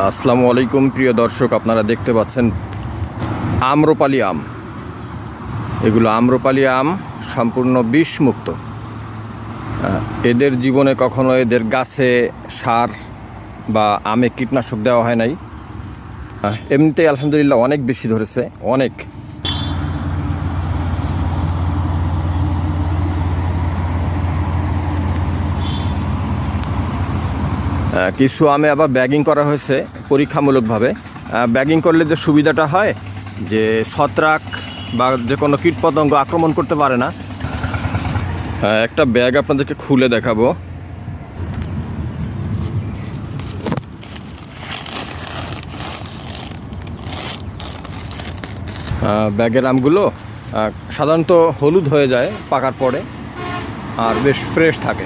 আসসালামু আলাইকুম প্রিয় দর্শক, আপনারা দেখতে পাচ্ছেন আম্রপালি আম। এগুলো আম্রপালি আম, সম্পূর্ণ বিষমুক্ত। এদের জীবনে কখনো এদের গাছে সার বা আমে কীটনাশক দেওয়া হয় নাই। এমনিতেই আলহামদুলিল্লাহ অনেক বেশি ধরেছে, অনেক। কিছু আমে আবার ব্যাগিং করা হয়েছে পরীক্ষামূলকভাবে। ব্যাগিং করলে যে সুবিধাটা হয় যে ছত্রাক বা যে কোনো কীটপতঙ্গ আক্রমণ করতে পারে না। একটা ব্যাগ আপনাদেরকে খুলে দেখাবো। ব্যাগের আমগুলো সাধারণত হলুদ হয়ে যায় পাকার পরে, আর বেশ ফ্রেশ থাকে।